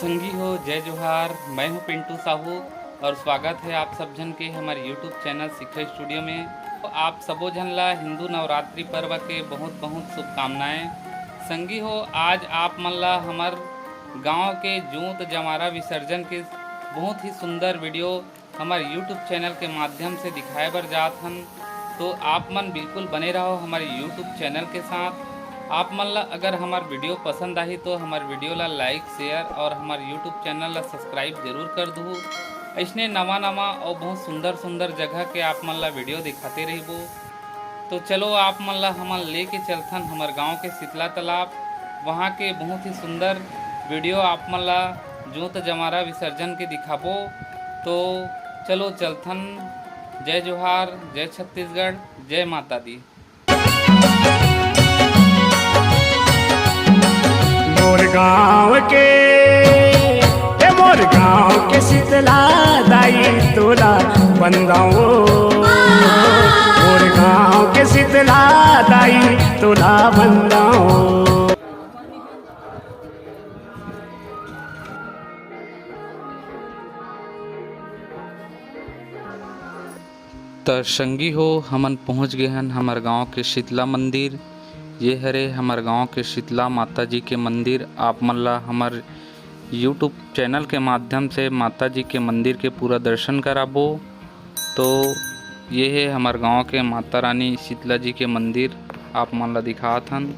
संगी हो जय जोहार। मैं हूं पिंटू साहू और स्वागत है आप सब जन के हमारे यूट्यूब चैनल शिखर स्टूडियो में। तो आप सबो जन ला हिंदू नवरात्रि पर्व के बहुत बहुत शुभकामनाएं। संगी हो आज आप मन ला हमार गांव के जूत जमारा विसर्जन के बहुत ही सुंदर वीडियो हमारे यूट्यूब चैनल के माध्यम से दिखाए बर जात हन। तो आप मन बिल्कुल बने रहो हमारे यूट्यूब चैनल के साथ। आप मन ला अगर हमार वीडियो पसंद आई तो हमार वीडियो ला लाइक शेयर और हमार यूट्यूब चैनल ला सब्सक्राइब जरूर कर दू। ऐसने नवा नवा और बहुत सुंदर सुंदर जगह के आप मन ला वीडियो दिखाते रहिबो। तो चलो आप मन ला हमन लेके चलथन हमार गांव के शीतला तालाब। वहाँ के बहुत ही सुंदर वीडियो आप मन ला जोत जमारा विसर्जन के दिखाबो। तो चलो चलथन। जय जोहार, जय छत्तीसगढ़, जय माता दी। मोर गाँव के शीतला दाई तोला बंदाओ। मोर गाँव के शीतला दाई तोला बंदाओ। तो संगी हो हमन पहुँच गए हन हमार गांव के शीतला मंदिर। ये हरे हमार गांव के शीतला माता जी के मंदिर। आप मन ला हमार यूट्यूब चैनल के माध्यम से माता जी के मंदिर के पूरा दर्शन कराबो। तो ये है हमार गांव के माता रानी शीतला जी के मंदिर, आप मन ला दिखात हन।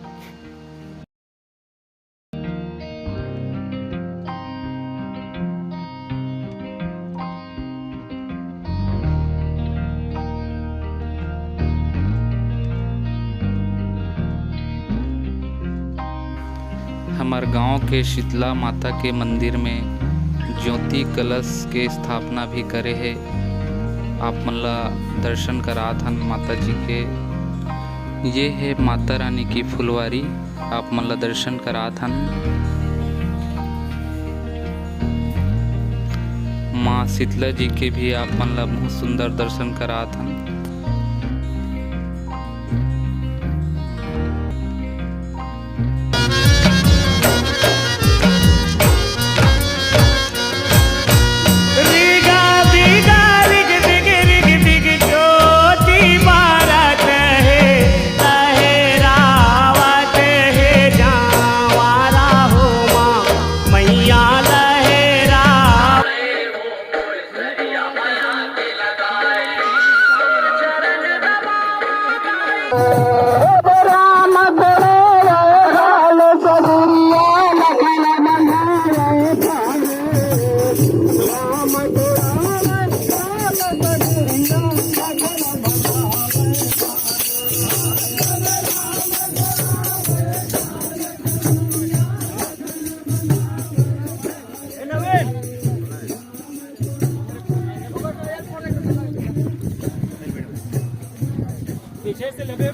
हमार गांव के शीतला माता के मंदिर में ज्योति कलश के स्थापना भी करे है। आप मन ला दर्शन करात हन माता जी के। ये है माता रानी की फुलवारी, आप मन ला दर्शन करात हन। माँ शीतला जी के भी आप मन ला बहुत सुंदर दर्शन करात हन। पीछे से लगे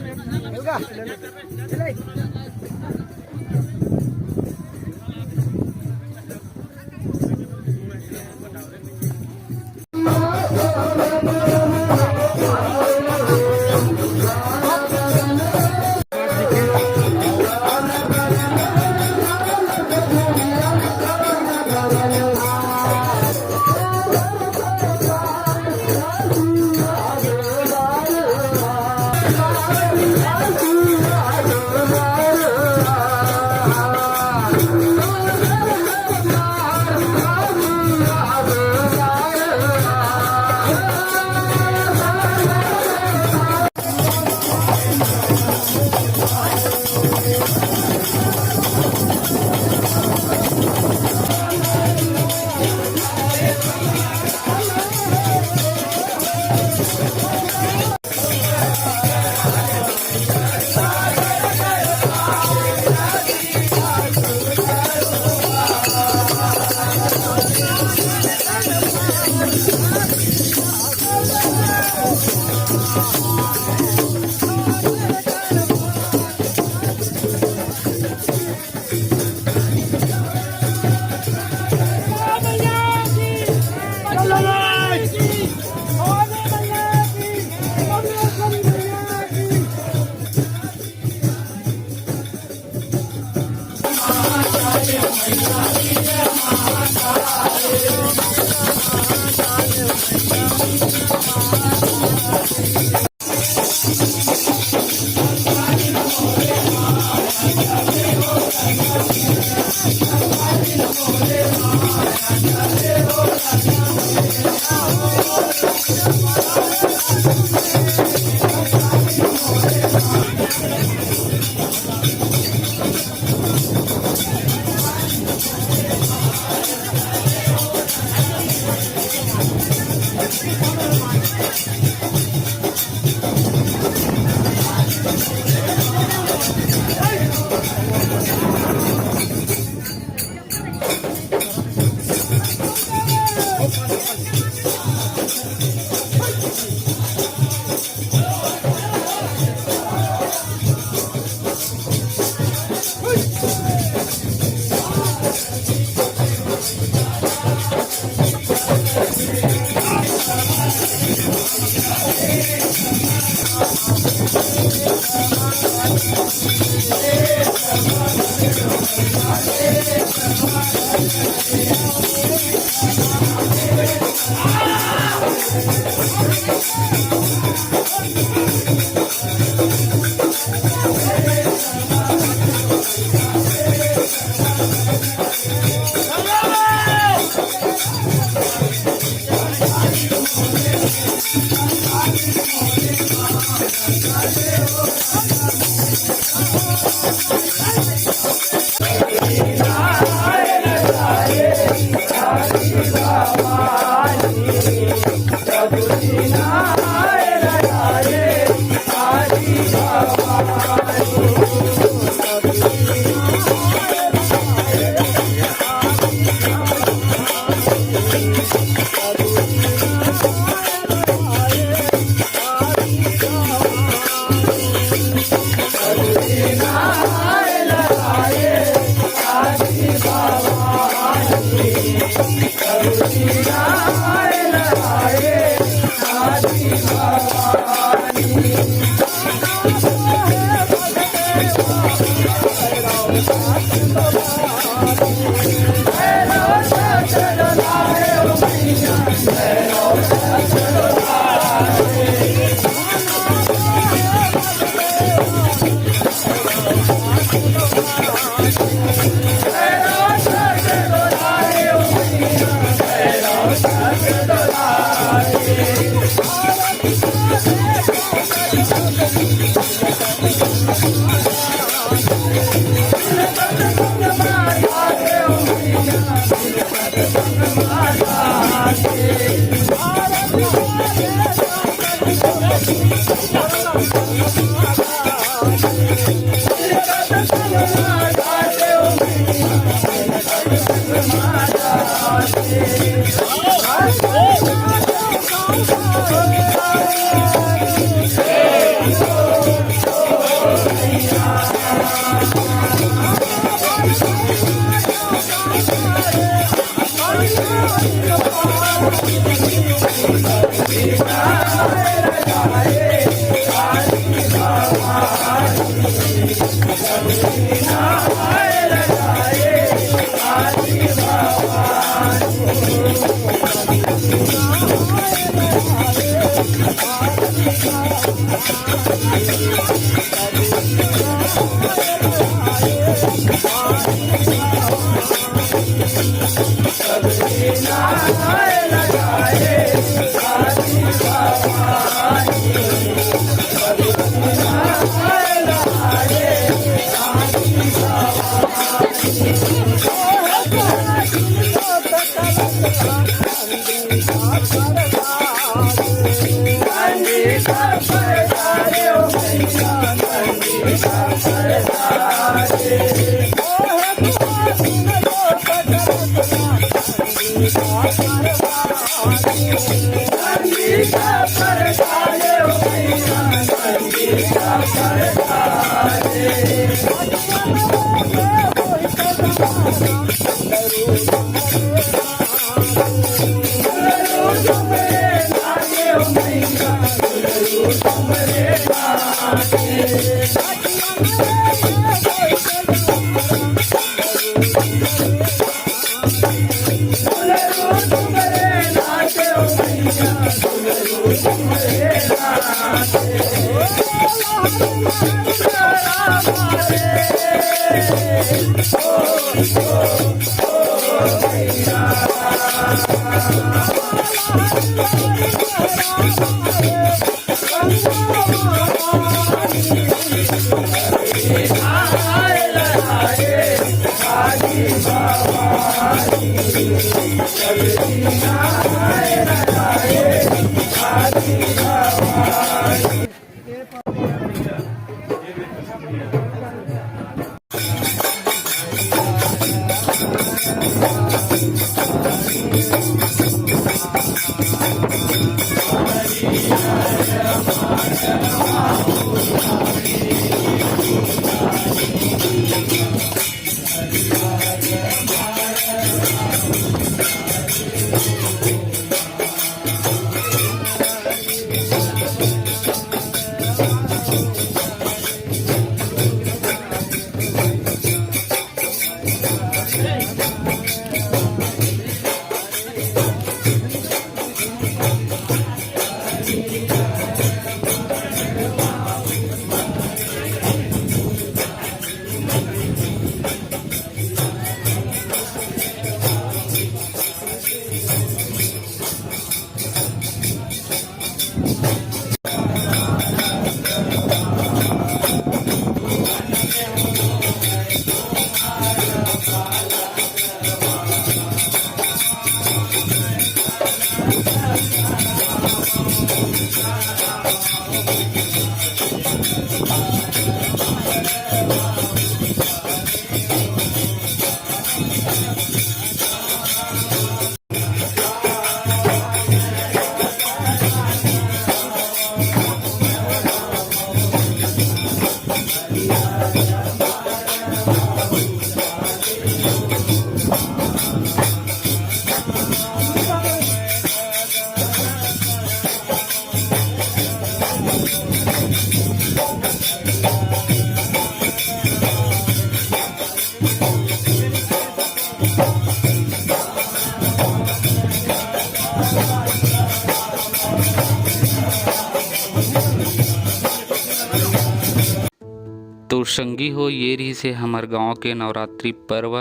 तो संगी हो, ये रही से हमार गांव के नवरात्रि पर्व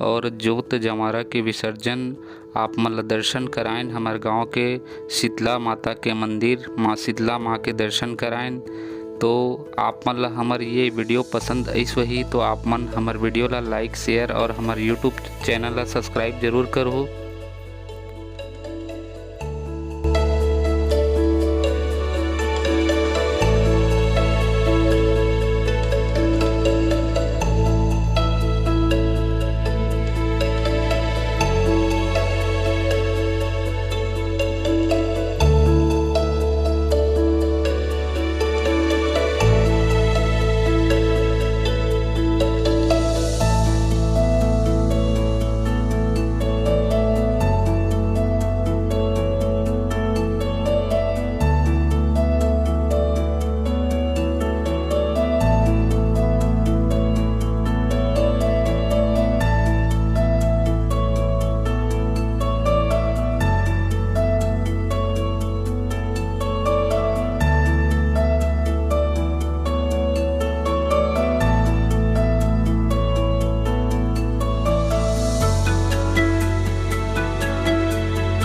और जोत जमारा के विसर्जन आप मतलब दर्शन कराएं हमार गांव के शीतला माता के मंदिर माँ शीतला माँ के दर्शन कराएं। तो आप मतलब हमार ये वीडियो पसंद आई वही तो आप मन हमार वीडियो ला लाइक शेयर और हमार यूट्यूब चैनल ला सब्सक्राइब जरूर करो।